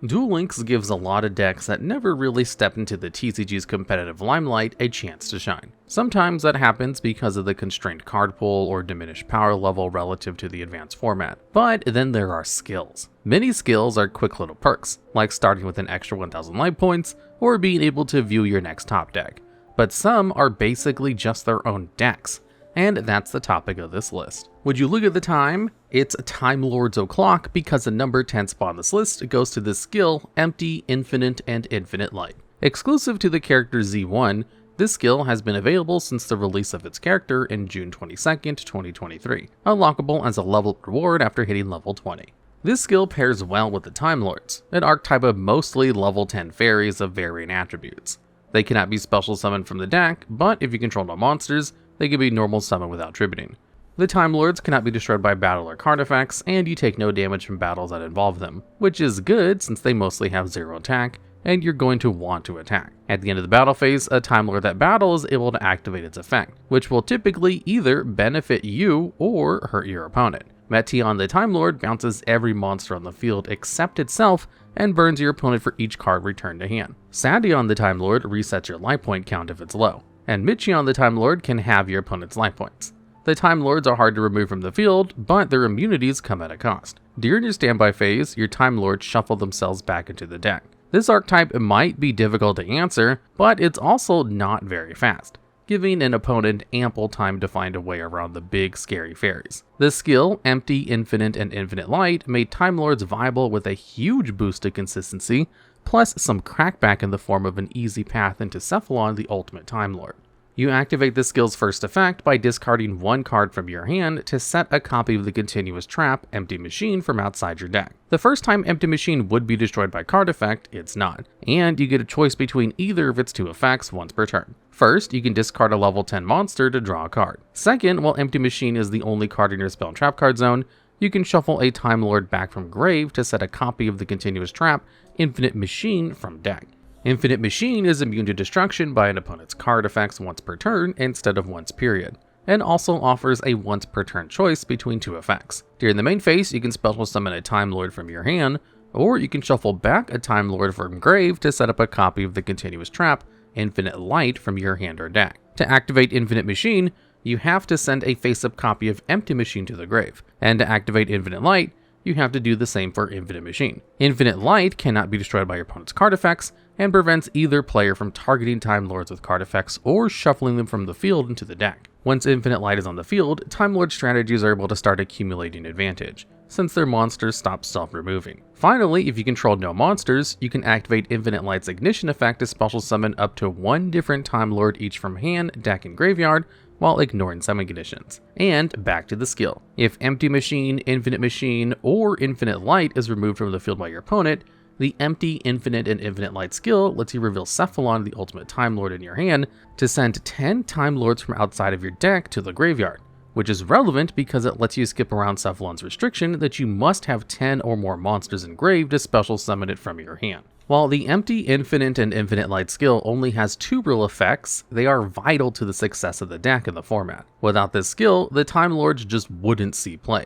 Duel Links gives a lot of decks that never really step into the TCG's competitive limelight a chance to shine. Sometimes that happens because of the constrained card pool or diminished power level relative to the advanced format. But then there are skills. Many skills are quick little perks, like starting with an extra 1000 life points or being able to view your next top deck. But some are basically just their own decks. And that's the topic of this list. Would you look at the time? It's Time Lord's O'Clock because the number 10 spot on this list goes to the skill Empty, Infinite, and Infinite Light. Exclusive to the character Z1, this skill has been available since the release of its character in June 22nd, 2023, unlockable as a level reward after hitting level 20. This skill pairs well with the Time Lords, an archetype of mostly level 10 fairies of varying attributes. They cannot be special summoned from the deck, but if you control no monsters, they can be normal summon without tributing. The Time Lords cannot be destroyed by battle or card effects, and you take no damage from battles that involve them, which is good since they mostly have 0 attack, and you're going to want to attack. At the end of the battle phase, a Time Lord that battles is able to activate its effect, which will typically either benefit you or hurt your opponent. Meti on the Time Lord bounces every monster on the field except itself and burns your opponent for each card returned to hand. Sadi on the Time Lord resets your life point count if it's low, and Michi on the Time Lord can have your opponent's life points. The Time Lords are hard to remove from the field, but their immunities come at a cost. During your standby phase, your Time Lords shuffle themselves back into the deck. This archetype might be difficult to answer, but it's also not very fast, giving an opponent ample time to find a way around the big scary fairies. The skill, Empty, Infinite, and Infinite Light, made Time Lords viable with a huge boost to consistency, plus some crackback in the form of an easy path into Cephalon, the ultimate Time Lord. You activate the skill's first effect by discarding one card from your hand to set a copy of the continuous trap, Empty Machine, from outside your deck. The first time Empty Machine would be destroyed by card effect, it's not, and you get a choice between either of its two effects once per turn. First, you can discard a level 10 monster to draw a card. Second, while Empty Machine is the only card in your spell and trap card zone, you can shuffle a Time Lord back from grave to set a copy of the continuous trap, Infinite Machine, from deck. Infinite Machine is immune to destruction by an opponent's card effects once per turn instead of once period, and also offers a once per turn choice between two effects. During the main phase, you can special summon a Time Lord from your hand, or you can shuffle back a Time Lord from grave to set up a copy of the continuous trap, Infinite Light, from your hand or deck. To activate Infinite Machine, you have to send a face-up copy of Empty Machine to the grave, and to activate Infinite Light, you have to do the same for Infinite Machine. Infinite Light cannot be destroyed by your opponent's card effects, and prevents either player from targeting Time Lords with card effects or shuffling them from the field into the deck. Once Infinite Light is on the field, Time Lord strategies are able to start accumulating advantage, since their monsters stop self-removing. Finally, if you control no monsters, you can activate Infinite Light's Ignition effect to special summon up to one different Time Lord each from hand, deck, and graveyard, while ignoring summon conditions. And back to the skill. If Empty Machine, Infinite Machine, or Infinite Light is removed from the field by your opponent, the Empty, Infinite, and Infinite Light skill lets you reveal Cephalon, the ultimate Time Lord, in your hand to send 10 Time Lords from outside of your deck to the graveyard, which is relevant because it lets you skip around Cephalon's restriction that you must have 10 or more monsters engraved to special summon it from your hand. While the Empty, Infinite, and Infinite Light skill only has 2 real effects, they are vital to the success of the deck in the format. Without this skill, the Time Lords just wouldn't see play.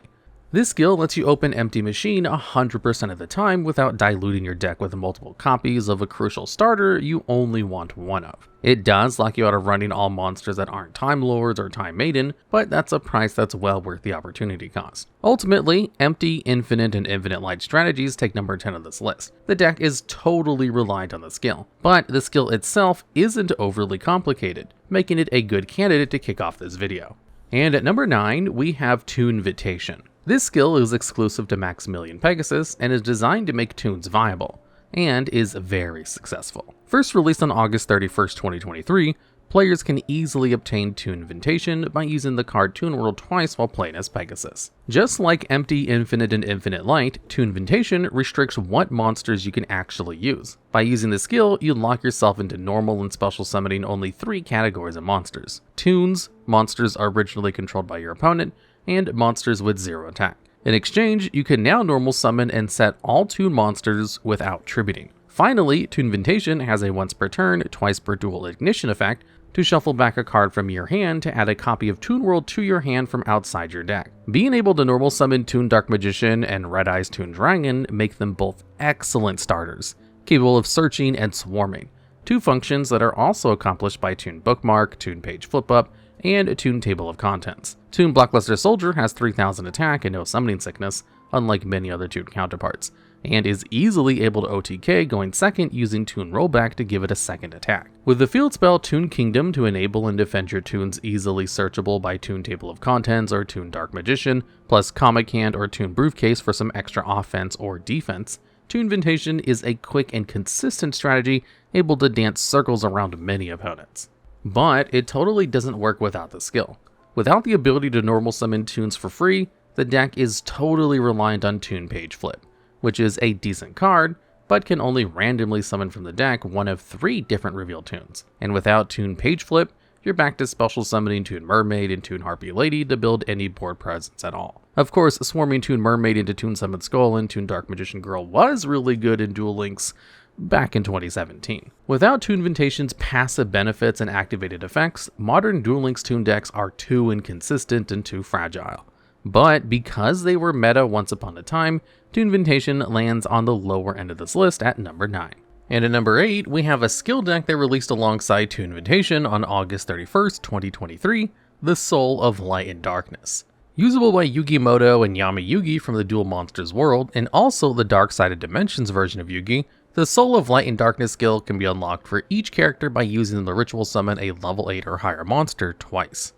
This skill lets you open Empty Machine 100% of the time without diluting your deck with multiple copies of a crucial starter you only want one of. It does lock you out of running all monsters that aren't Time Lords or Time Maiden, but that's a price that's well worth the opportunity cost. Ultimately, Empty, Infinite, and Infinite Light strategies take number 10 on this list. The deck is totally reliant on the skill, but the skill itself isn't overly complicated, making it a good candidate to kick off this video. And at number 9, we have Toonvitation. This skill is exclusive to Maximilian Pegasus and is designed to make tunes viable, and is very successful. First released on August 31st, 2023, players can easily obtain Toonvitation by using the card Toon World twice while playing as Pegasus. Just like Empty, Infinite, and Infinite Light, Toonvitation restricts what monsters you can actually use. By using the skill, you lock yourself into normal and special summoning only 3 categories of monsters: Toons, monsters originally controlled by your opponent, and monsters with 0 attack. In exchange, you can now normal summon and set all Toon monsters without tributing. Finally, Toonvitation has a once per turn, twice per duel ignition effect to shuffle back a card from your hand to add a copy of Toon World to your hand from outside your deck. Being able to normal summon Toon Dark Magician and Red Eyes Toon Dragon make them both excellent starters, capable of searching and swarming, two functions that are also accomplished by Toon Bookmark, Toon Page Flip Up, and Toon Table of Contents. Toon Blackluster Soldier has 3000 attack and no summoning sickness, unlike many other Toon counterparts, and is easily able to OTK going second using Toon Rollback to give it a second attack. With the field spell Toon Kingdom to enable and defend your toons easily searchable by Toon Table of Contents or Toon Dark Magician, plus Comic Hand or Toon Briefcase for some extra offense or defense, Toonvitation is a quick and consistent strategy able to dance circles around many opponents. But it totally doesn't work without the skill. Without the ability to normal summon toons for free, the deck is totally reliant on Toon Page Flip, which is a decent card, but can only randomly summon from the deck one of 3 different revealed toons. And without Toon Page Flip, you're back to special summoning Toon Mermaid and Toon Harpy Lady to build any board presence at all. Of course, swarming Toon Mermaid into Toon Summon Skull and Toon Dark Magician Girl was really good in Duel Links back in 2017. Without Toonvitation's passive benefits and activated effects, modern Duel Links Toon decks are too inconsistent and too fragile. But because they were meta once upon a time, Toonvitation lands on the lower end of this list at number 9. And at number 8, we have a skill deck that released alongside Toonvitation on August 31st, 2023, the Soul of Light and Darkness. Usable by Yugimoto and Yami Yugi from the Duel Monsters world, and also the Dark-Sided Dimensions version of Yugi, the Soul of Light and Darkness skill can be unlocked for each character by using the ritual summon a level 8 or higher monster twice.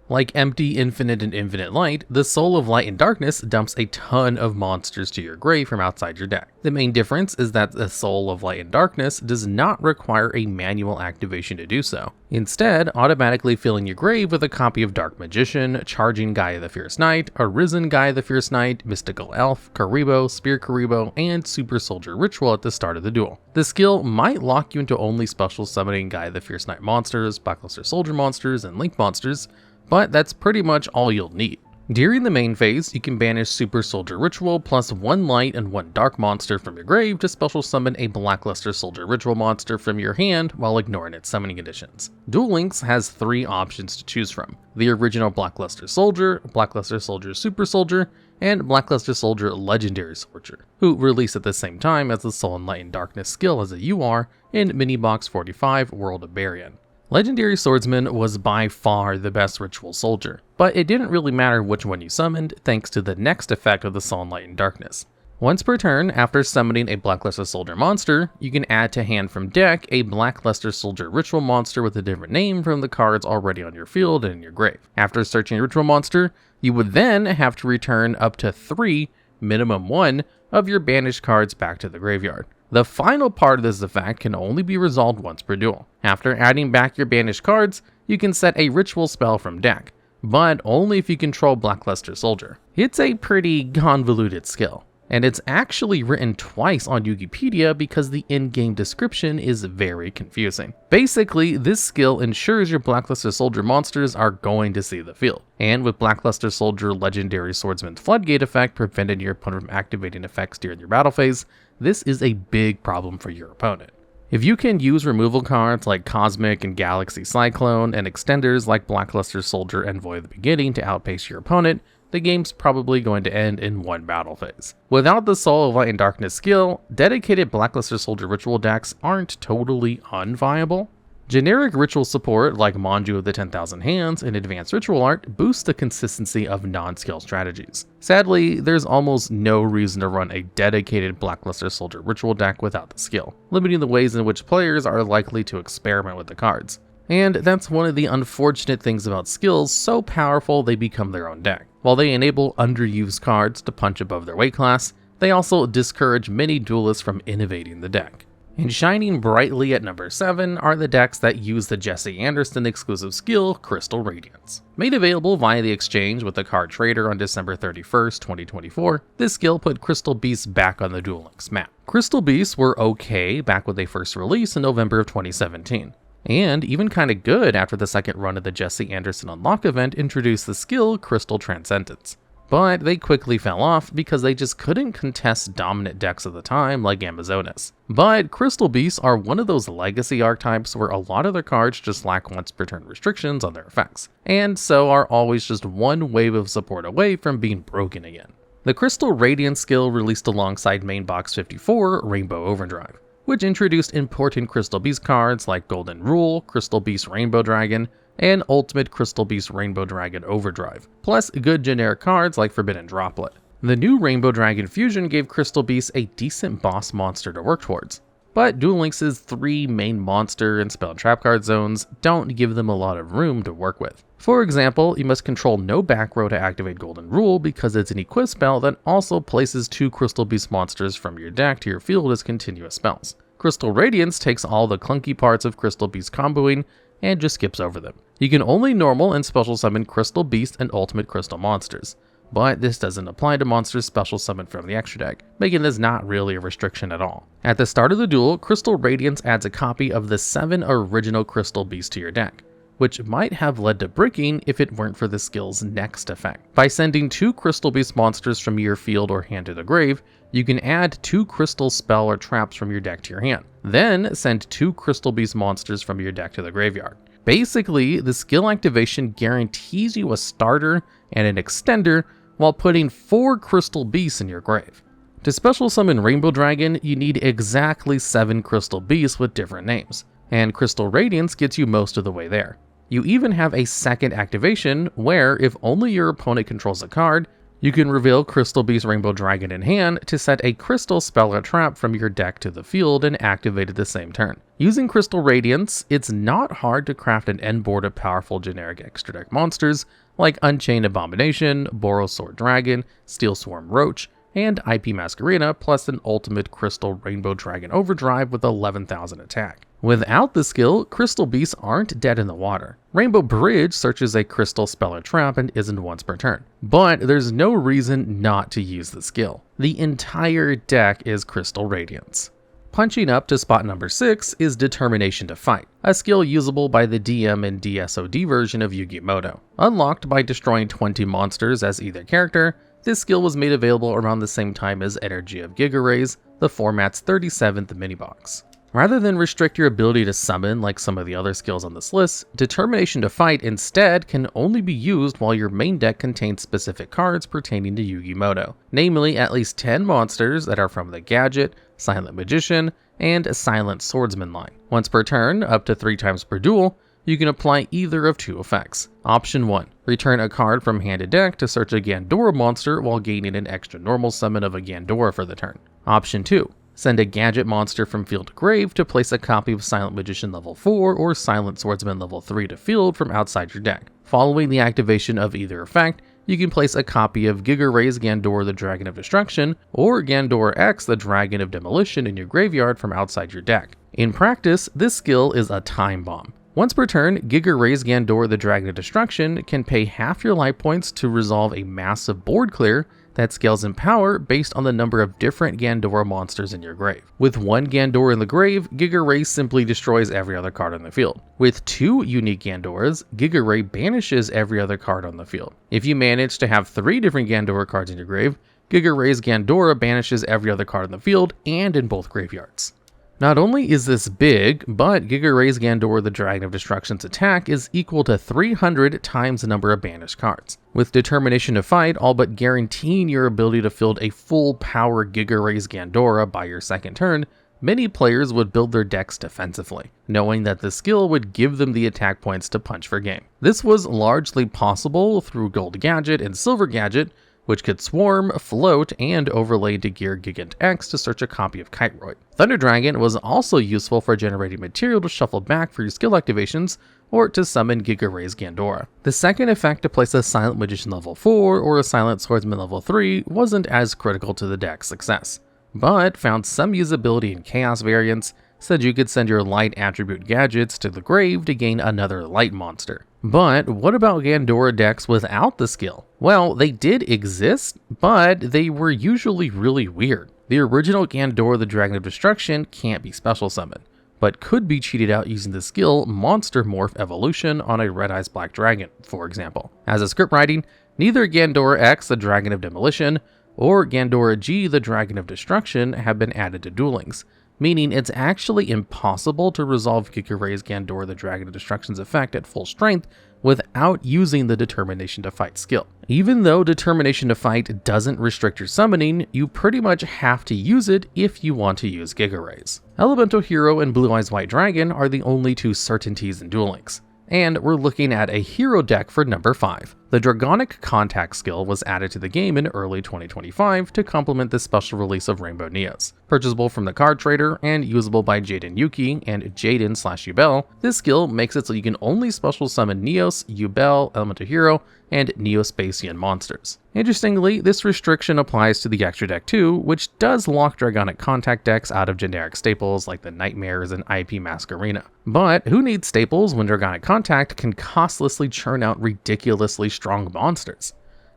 Like Empty, Infinite, and Infinite Light, the Soul of Light and Darkness dumps a ton of monsters to your grave from outside your deck. The main difference is that the Soul of Light and Darkness does not require a manual activation to do so, instead automatically filling your grave with a copy of Dark Magician, Charging Gaia the Fierce Knight, Arisen Gaia the Fierce Knight, Mystical Elf, Karibo, Spear Karibo, and Super Soldier Ritual at the start of the duel. The skill might lock you into only special summoning Gaia the Fierce Knight monsters, Blackluster Soldier monsters, and Link monsters, but that's pretty much all you'll need. During the main phase, you can banish Super Soldier Ritual plus 1 light and 1 dark monster from your grave to special summon a Blackluster Soldier Ritual monster from your hand while ignoring its summoning conditions. Duel Links has 3 options to choose from: the original Blackluster Soldier, Blackluster Soldier Super Soldier, and Blackluster Soldier Legendary Soldier, who released at the same time as the Soul and Light and Darkness skill as a UR in Minibox 45 World of Barian. Legendary Swordsman was by far the best ritual soldier, but it didn't really matter which one you summoned thanks to the next effect of the Soul and Light and Darkness. Once per turn, after summoning a Blackluster Soldier monster, you can add to hand from deck a Blackluster Soldier Ritual monster with a different name from the cards already on your field and in your grave. After searching a Ritual monster, you would then have to return up to 3, minimum 1, of your banished cards back to the graveyard. The final part of this effect can only be resolved once per duel. After adding back your banished cards, you can set a ritual spell from deck, but only if you control Blackluster Soldier. It's a pretty convoluted skill, and it's actually written twice on Wikipedia because the in-game description is very confusing. Basically, this skill ensures your Blackluster Soldier monsters are going to see the field, and with Blackluster Soldier Legendary Swordsman's Floodgate effect preventing your opponent from activating effects during your battle phase, this is a big problem for your opponent. If you can use removal cards like Cosmic and Galaxy Cyclone and extenders like Blackluster Soldier and Void of the Beginning to outpace your opponent, the game's probably going to end in one battle phase. Without the Soul of Light and Darkness skill, dedicated Blackluster Soldier ritual decks aren't totally unviable. Generic ritual support like Manju of the 10,000 Hands and Advanced Ritual Art boosts the consistency of non-skill strategies. Sadly, there's almost no reason to run a dedicated Blackluster Soldier ritual deck without the skill, limiting the ways in which players are likely to experiment with the cards. And that's one of the unfortunate things about skills so powerful they become their own deck. While they enable underused cards to punch above their weight class, they also discourage many duelists from innovating the deck. And shining brightly at number 7 are the decks that use the Jesse Anderson exclusive skill, Crystal Radiance. Made available via the exchange with the card trader on December 31st, 2024, this skill put Crystal Beasts back on the Duel Links map. Crystal Beasts were okay back when they first released in November of 2017, and even kinda good after the second run of the Jesse Anderson Unlock event introduced the skill Crystal Transcendence. but they quickly fell off because they just couldn't contest dominant decks of the time like Amazonas. But Crystal Beasts are one of those legacy archetypes where a lot of their cards just lack once per turn restrictions on their effects, and so are always just one wave of support away from being broken again. The Crystal Radiance skill released alongside Main Box 54 Rainbow Overdrive, which introduced important Crystal Beast cards like Golden Rule, Crystal Beast Rainbow Dragon, and Ultimate Crystal Beast Rainbow Dragon Overdrive, plus good generic cards like Forbidden Droplet. The new Rainbow Dragon fusion gave Crystal Beasts a decent boss monster to work towards, but Duel Links' 3 main monster and spell and trap card zones don't give them a lot of room to work with. For example, you must control no back row to activate Golden Rule because it's an equip spell that also places 2 Crystal Beast monsters from your deck to your field as continuous spells. Crystal Radiance takes all the clunky parts of Crystal Beast comboing and just skips over them. You can only normal and special summon Crystal Beast and Ultimate Crystal monsters, but this doesn't apply to monsters special summoned from the extra deck, making this not really a restriction at all. At the start of the duel, Crystal Radiance adds a copy of the 7 original Crystal Beasts to your deck, which might have led to bricking if it weren't for the skill's next effect. By sending 2 Crystal Beast monsters from your field or hand to the grave, you can add 2 crystal spell or traps from your deck to your hand. Then send 2 Crystal Beast monsters from your deck to the graveyard. Basically, the skill activation guarantees you a starter and an extender while putting 4 Crystal Beasts in your grave. To special summon Rainbow Dragon, you need exactly 7 Crystal Beasts with different names, and Crystal Radiance gets you most of the way there. You even have a second activation where, if only your opponent controls a card, you can reveal Crystal Beast Rainbow Dragon in hand to set a crystal spell or trap from your deck to the field and activate it the same turn. Using Crystal Radiance, it's not hard to craft an end board of powerful generic extra deck monsters like Unchained Abomination, Boros Sword Dragon, Steel Swarm Roach, and IP Masquerena, plus an ultimate Crystal Rainbow Dragon Overdrive with 11,000 attack. Without the skill, Crystal Beasts aren't dead in the water. Rainbow Bridge searches a crystal spell or trap and isn't once per turn, but there's no reason not to use the skill. The entire deck is Crystal Radiance. Punching up to spot number 6 is Determination to Fight, a skill usable by the DM and DSOD version of Yu-Gi-Oh! Unlocked by destroying 20 monsters as either character, this skill was made available around the same time as Energy of Giga Rays, the format's 37th mini-box. Rather than restrict your ability to summon like some of the other skills on this list, Determination to Fight instead can only be used while your main deck contains specific cards pertaining to Yu-Gi-Oh! Namely at least 10 monsters that are from the Gadget, Silent Magician, and Silent Swordsman line. Once per turn, up to 3 times per duel, you can apply either of 2 effects. Option 1. Return a card from hand to deck to search a Gandora monster while gaining an extra normal summon of a Gandora for the turn. Option 2. Send a Gadget monster from field to grave to place a copy of Silent Magician level 4 or Silent Swordsman level 3 to field from outside your deck. Following the activation of either effect, you can place a copy of Giga Ray's Gandora the Dragon of Destruction or Gandora X the Dragon of Demolition in your graveyard from outside your deck. In practice, this skill is a time bomb. Once per turn, Giga Ray's Gandora the Dragon of Destruction can pay half your life points to resolve a massive board clear that scales in power based on the number of different Gandora monsters in your grave. With 1 Gandora in the grave, Giga Ray simply destroys every other card on the field. With 2 unique Gandoras, Giga Ray banishes every other card on the field. If you manage to have 3 different Gandora cards in your grave, Giga Ray's Gandora banishes every other card on the field and in both graveyards. Not only is this big, but Giga Ray's Gandora the Dragon of Destruction's attack is equal to 300 times the number of banished cards, with Determination to Fight all but guaranteeing your ability to field a full power Giga Ray's Gandora by your second turn. Many players would build their decks defensively, knowing that the skill would give them the attack points to punch for game. This was largely possible through Gold Gadget and Silver Gadget, which could swarm, float, and overlay to gear Gigant X to search a copy of Kiteroid. Thunder Dragon was also useful for generating material to shuffle back for your skill activations, or to summon Giga Ray's Gandora. The second effect to place a Silent Magician level 4 or a Silent Swordsman level 3 wasn't as critical to the deck's success, but found some usability in Chaos variants, said you could send your light attribute gadgets to the grave to gain another light monster. But what about Gandora decks without the skill? Well, they did exist, but they were usually really weird. The original Gandora the Dragon of Destruction can't be special summoned, but could be cheated out using the skill Monster Morph Evolution on a Red Eyes Black Dragon, for example. As a script writing, Neither Gandora X, the Dragon of Demolition, or Gandora G, the Dragon of Destruction, have been added to Duel Links, meaning it's actually impossible to resolve Giga-Ray's Gandora the Dragon of Destruction's effect at full strength without using the Determination to Fight skill. Even though Determination to Fight doesn't restrict your summoning, you pretty much have to use it if you want to use Giga-Rays. Elemental Hero and Blue Eyes White Dragon are the only two certainties in Duel Links. And we're looking at a hero deck for number 5. The Dragonic Contact skill was added to the game in early 2025 to complement the special release of Rainbow Neos. Purchasable from the card trader and usable by Jaden Yuki and Jaden/Yubel, this skill makes it so you can only special summon Neos, Yubel, Elemental Hero, and Neospatian monsters. Interestingly, this restriction applies to the extra deck too, which does lock Dragonic Contact decks out of generic staples like the Nightmares and IP Masquerena. But who needs staples when Dragonic Contact can costlessly churn out ridiculously strong monsters?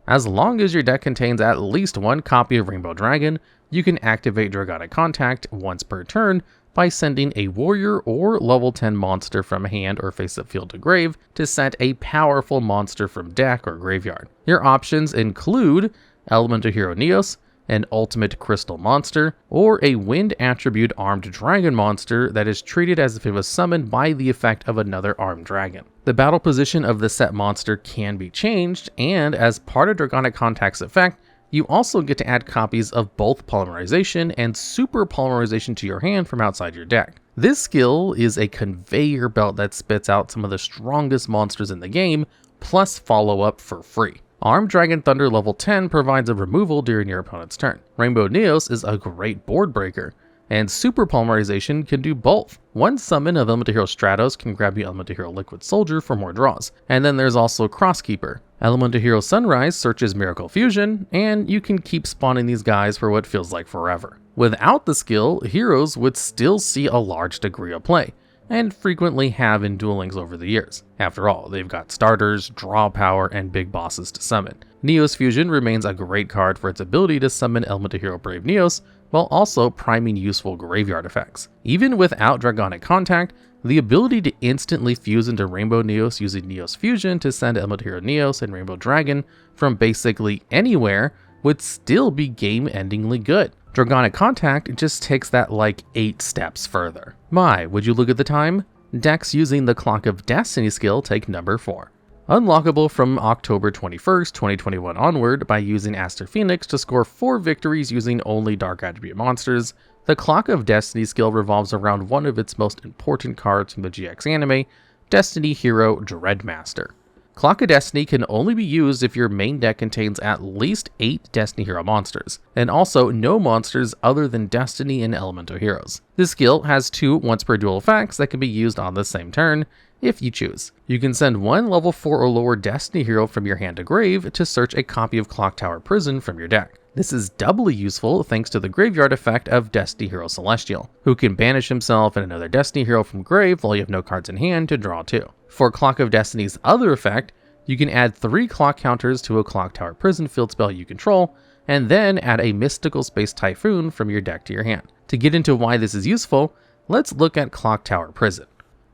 As long as your deck contains at least one copy of Rainbow Dragon, you can activate Dragonic Contact once per turn by sending a warrior or level 10 monster from hand or face-up field to grave to set a powerful monster from deck or graveyard. Your options include Elemental Hero Neos, an ultimate crystal monster, or a wind attribute armed dragon monster that is treated as if it was summoned by the effect of another armed dragon. The battle position of the set monster can be changed, and as part of Dragonic Contact's effect, you also get to add copies of both Polymerization and Super Polymerization to your hand from outside your deck. This skill is a conveyor belt that spits out some of the strongest monsters in the game, plus follow-up for free. Armed Dragon Thunder level 10 provides a removal during your opponent's turn. Rainbow Neos is a great board breaker, and Super Polymerization can do both. One summon of Elemental Hero Stratos can grab you Elemental Hero Liquid Soldier for more draws, and then there's also Crosskeeper. Elemental Hero Sunrise searches Miracle Fusion, and you can keep spawning these guys for what feels like forever. Without the skill, heroes would still see a large degree of play, and frequently have in Duel Links over the years. After all, they've got starters, draw power, and big bosses to summon. Neos Fusion remains a great card for its ability to summon Elemental Hero Brave Neos, while also priming useful graveyard effects. Even without Dragonic Contact, the ability to instantly fuse into Rainbow Neos using Neos Fusion to send Elemental Hero Neos and Rainbow Dragon from basically anywhere would still be game-endingly good. Dragonic Contact just takes that like 8 steps further. My, would you look at the time? Decks using the Clock of Destiny skill take number 4. Unlockable from October 21st, 2021 onward by using Aster Phoenix to score 4 victories using only Dark Attribute monsters, the Clock of Destiny skill revolves around one of its most important cards from the GX anime, Destiny Hero Dreadmaster. Clock of Destiny can only be used if your main deck contains at least 8 Destiny Hero monsters, and also no monsters other than Destiny and Elemental Heroes. This skill has 2 once per duel effects that can be used on the same turn, if you choose. You can send one level 4 or lower Destiny Hero from your hand to grave to search a copy of Clock Tower Prison from your deck. This is doubly useful thanks to the graveyard effect of Destiny Hero Celestial, who can banish himself and another Destiny Hero from grave while you have no cards in hand to draw 2. For Clock of Destiny's other effect, you can add 3 clock counters to a Clock Tower Prison field spell you control, and then add a Mystical Space Typhoon from your deck to your hand. To get into why this is useful, let's look at Clock Tower Prison.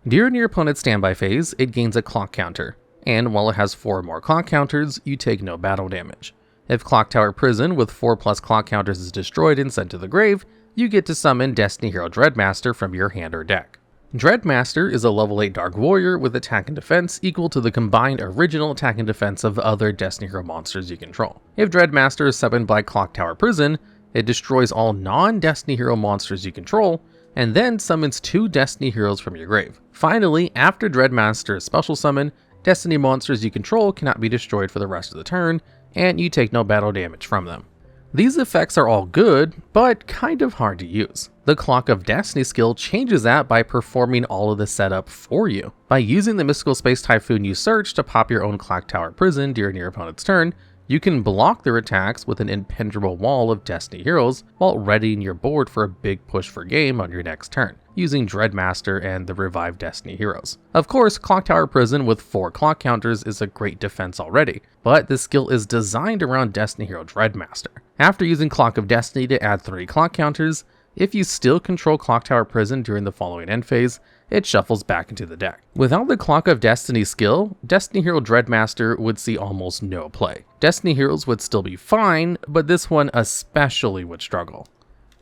During your opponent's standby phase, it gains a clock counter, and while it has 4 more clock counters, you take no battle damage. If Clock Tower Prison with 4+ clock counters is destroyed and sent to the grave, you get to summon Destiny Hero Dreadmaster from your hand or deck. Dreadmaster is a level 8 Dark Warrior with attack and defense equal to the combined original attack and defense of other Destiny Hero monsters you control. If Dreadmaster is summoned by Clock Tower Prison, it destroys all non-Destiny Hero monsters you control, and then summons 2 Destiny Heroes from your grave. Finally, after Dreadmaster is special summoned, Destiny monsters you control cannot be destroyed for the rest of the turn, and you take no battle damage from them. These effects are all good, but kind of hard to use. The Clock of Destiny skill changes that by performing all of the setup for you. By using the Mystical Space Typhoon you search to pop your own Clock Tower Prison during your opponent's turn, you can block their attacks with an impenetrable wall of Destiny Heroes while readying your board for a big push for game on your next turn, using Dreadmaster and the revived Destiny Heroes. Of course, Clock Tower Prison with 4 clock counters is a great defense already, but this skill is designed around Destiny Hero Dreadmaster. After using Clock of Destiny to add 3 clock counters, If you still control Clock Tower Prison during the following end phase, it shuffles back into the deck. Without the Clock of Destiny skill, Destiny Hero Dreadmaster would see almost no play. Destiny Heroes would still be fine, but this one especially would struggle.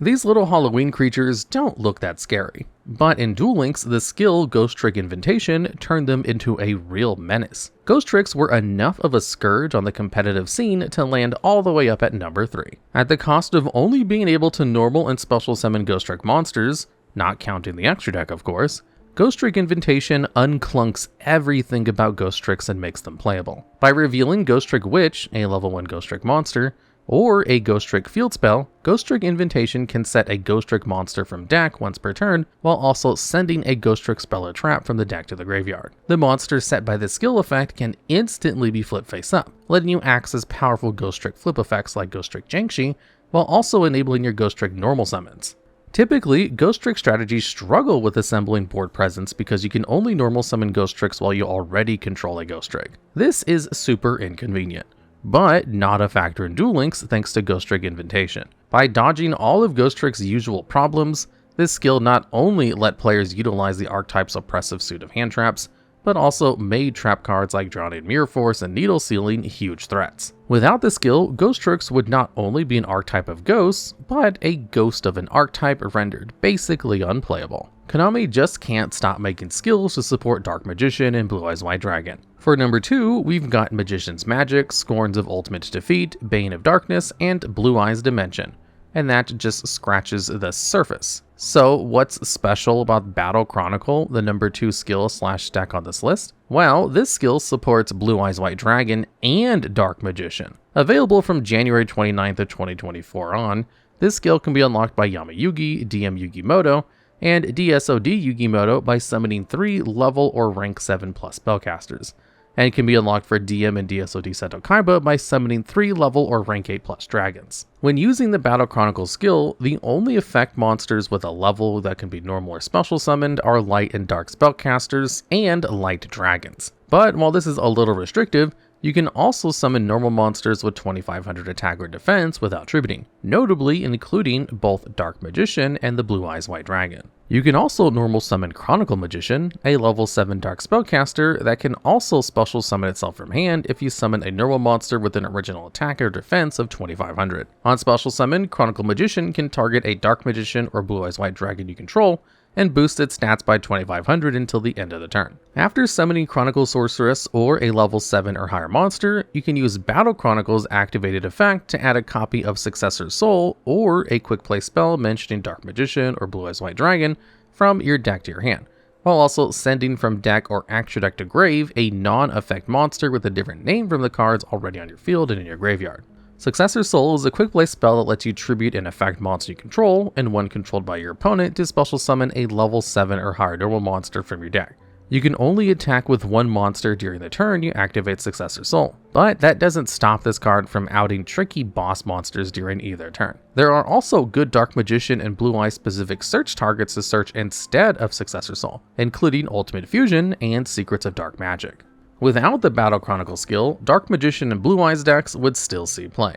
These little Halloween creatures don't look that scary, but in Duel Links, the skill Ghostrick Invitation turned them into a real menace. Ghostricks were enough of a scourge on the competitive scene to land all the way up at number 3. At the cost of only being able to normal and special summon Ghostrick monsters, not counting the extra deck of course, Ghostrick Invitation unclunks everything about Ghostricks and makes them playable. By revealing Ghostrick Witch, a level 1 Ghostrick monster, or a Ghostrick field spell, Ghostrick Invitation can set a Ghostrick monster from deck once per turn, while also sending a Ghostrick spell or trap from the deck to the graveyard. The monster set by this skill effect can instantly be flipped face up, letting you access powerful Ghostrick flip effects like Ghostrick Jiangshi, while also enabling your Ghostrick normal summons. Typically, Ghostrick strategies struggle with assembling board presence because you can only normal summon Ghostricks while you already control a Ghostrick. This is super inconvenient, but not a factor in Duel Links thanks to Ghostrick Invitation. By dodging all of Ghostrick's usual problems, this skill not only let players utilize the archetype's oppressive suit of hand traps, but also made trap cards like Drowning Mirror Force and Needle Sealing huge threats. Without the skill, Ghostricks would not only be an archetype of ghosts, but a ghost of an archetype rendered basically unplayable. Konami just can't stop making skills to support Dark Magician and Blue Eyes White Dragon. For number 2, we've got Magician's Magic, Scorns of Ultimate Defeat, Bane of Darkness, and Blue Eyes Dimension. And that just scratches the surface. So what's special about Battle Chronicle, the number 2 skill / deck on this list? Well, this skill supports Blue Eyes White Dragon and Dark Magician. Available from January 29th of 2024 on, this skill can be unlocked by Yamayugi, DM Yugimoto, and DSOD Yugimoto by summoning 3 level or rank 7+ spellcasters, and can be unlocked for DM and DSOD Seto Kaiba by summoning 3 level or rank 8+ dragons. When using the Battle Chronicle skill, the only effect monsters with a level that can be normal or special summoned are light and dark spellcasters and light dragons. But while this is a little restrictive, you can also summon normal monsters with 2500 attack or defense without tributing, notably including both Dark Magician and the Blue Eyes White Dragon. You can also normal summon Chronicle Magician, a level 7 dark spellcaster that can also special summon itself from hand if you summon a normal monster with an original attack or defense of 2500. On special summon, Chronicle Magician can target a Dark Magician or Blue Eyes White Dragon you control, and boost its stats by 2500 until the end of the turn. After summoning Chronicle Sorceress or a level 7 or higher monster, you can use Battle Chronicle's activated effect to add a copy of Successor Soul or a quick play spell mentioning Dark Magician or Blue Eyes White Dragon from your deck to your hand, while also sending from deck or extra deck to grave a non-effect monster with a different name from the cards already on your field and in your graveyard. Successor Soul is a quick play spell that lets you tribute an effect monster you control and one controlled by your opponent to special summon a level 7 or higher normal monster from your deck. You can only attack with one monster during the turn you activate Successor Soul, but that doesn't stop this card from outing tricky boss monsters during either turn. There are also good Dark Magician and Blue Eye specific search targets to search instead of Successor Soul, including Ultimate Fusion and Secrets of Dark Magic. Without the Battle Chronicle skill, Dark Magician and Blue Eyes decks would still see play.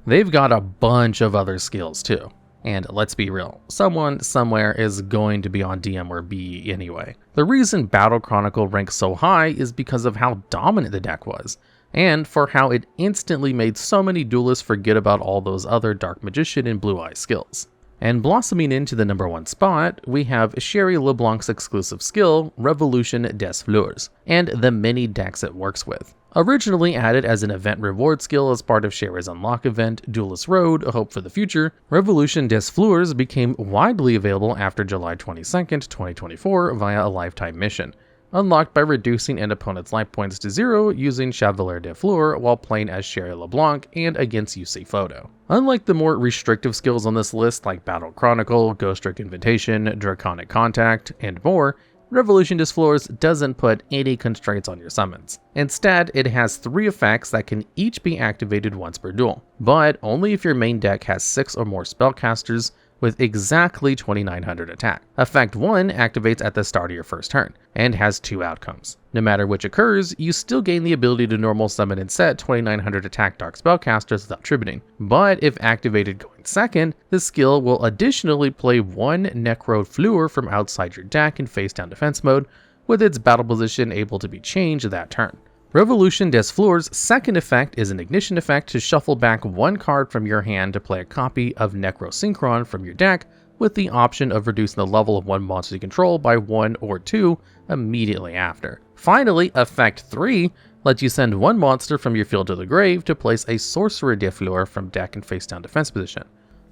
They've got a bunch of other skills too. And let's be real, someone somewhere is going to be on DM or B anyway. The reason Battle Chronicle ranks so high is because of how dominant the deck was, and for how it instantly made so many duelists forget about all those other Dark Magician and Blue Eye skills. And blossoming into the number 1 spot, we have Sherry LeBlanc's exclusive skill, Revolution des Fleurs, and the many decks it works with. Originally added as an event reward skill as part of Sherry's Unlock event, Duelist Road, A Hope for the Future, Revolution des Fleurs became widely available after July 22nd, 2024 via a lifetime mission, unlocked by reducing an opponent's life points to 0 using Chevalier de Fleur while playing as Sherry LeBlanc and against UC Photo. Unlike the more restrictive skills on this list like Battle Chronicle, Ghostrick Invitation, Draconic Contact, and more, Revolution des Fleurs doesn't put any constraints on your summons. Instead, it has 3 effects that can each be activated once per duel, but only if your main deck has 6 or more spellcasters with exactly 2900 attack. Effect 1 activates at the start of your first turn, and has 2 outcomes. No matter which occurs, you still gain the ability to normal summon and set 2900 attack Dark Spellcasters without tributing. But if activated going second, the skill will additionally play 1 Necro Fleur from outside your deck in face down defense mode, with its battle position able to be changed that turn. Revolution des Fleurs' second effect is an ignition effect to shuffle back 1 card from your hand to play a copy of Necrosynchron from your deck, with the option of reducing the level of 1 monster you control by 1 or 2 immediately after. Finally, Effect 3 lets you send 1 monster from your field to the grave to place a Sorcerer de Fleur from deck and face down defense position.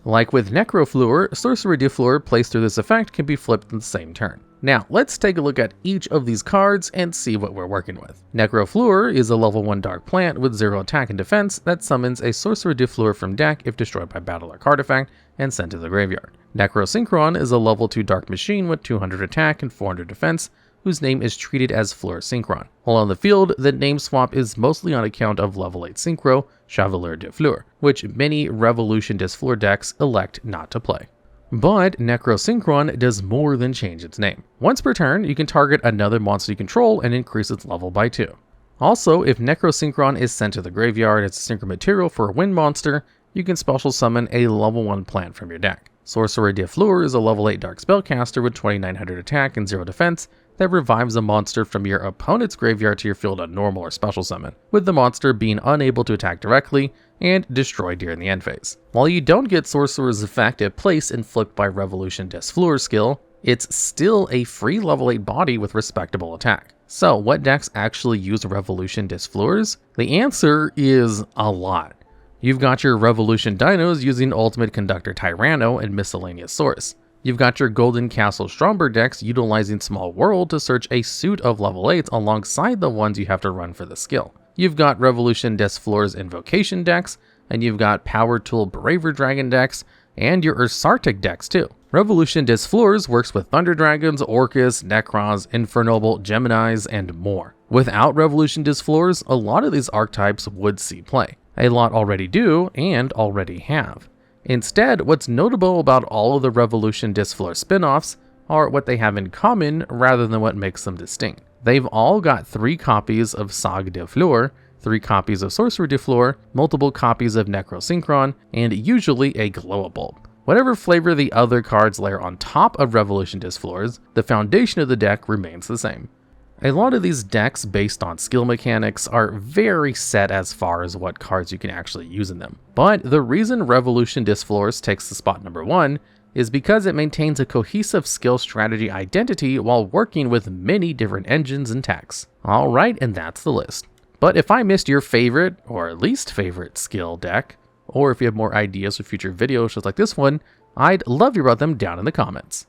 Like with Necrofleur, Sorcerer de Fleur placed through this effect can be flipped in the same turn. Now, let's take a look at each of these cards and see what we're working with. Necrofleur is a level 1 dark plant with 0 attack and defense that summons a Sorcerer de Fleur from deck if destroyed by battle or card effect and sent to the graveyard. Necrosynchron is a level 2 dark machine with 200 attack and 400 defense, whose name is treated as Fleur Synchron. While on the field, the name swap is mostly on account of level 8 Synchro, Chevalier de Fleur, which many Revolution des Fleurs decks elect not to play. But Necrosynchron does more than change its name. Once per turn, you can target another monster you control and increase its level by 2. Also, if Necrosynchron is sent to the graveyard as a synchro material for a wind monster, you can special summon a level 1 plant from your deck. Sorcerer de Fleur is a level 8 dark spellcaster with 2900 attack and 0 defense that revives a monster from your opponent's graveyard to your field on normal or special summon, with the monster being unable to attack directly and destroyed during the end phase. While you don't get Sorcerer's effect at place inflict by Revolution des Fleurs skill, it's still a free level 8 body with respectable attack. So what decks actually use Revolution des Fleurs? The answer is a lot. You've got your Revolution Dinos using Ultimate Conductor Tyranno and Miscellaneous Source. You've got your Golden Castle Stromberg decks utilizing Small World to search a suit of level 8s alongside the ones you have to run for the skill. You've got Revolution des Fleurs Invocation decks, and you've got Power Tool Braver Dragon decks, and your Ursartic decks too. Revolution des Fleurs works with Thunder Dragons, Orcus, Necrons, Infernoble, Geminis, and more. Without Revolution des Fleurs, a lot of these archetypes would see play. A lot already do, and already have. Instead, what's notable about all of the Revolution des Fleurs spin-offs are what they have in common rather than what makes them distinct. They've all got 3 copies of Saga de Fleur, 3 copies of Sorcerer de Fleur, multiple copies of Necrosynchron, and usually a Glow-a-Bulb. Whatever flavor the other cards layer on top of Revolution des Fleurs, the foundation of the deck remains the same. A lot of these decks based on skill mechanics are very set as far as what cards you can actually use in them. But the reason Revolution des Fleurs takes the spot number 1 is because it maintains a cohesive skill strategy identity while working with many different engines and techs. Alright, and that's the list. But if I missed your favorite or least favorite skill deck, or if you have more ideas for future videos just like this one, I'd love to hear about them down in the comments.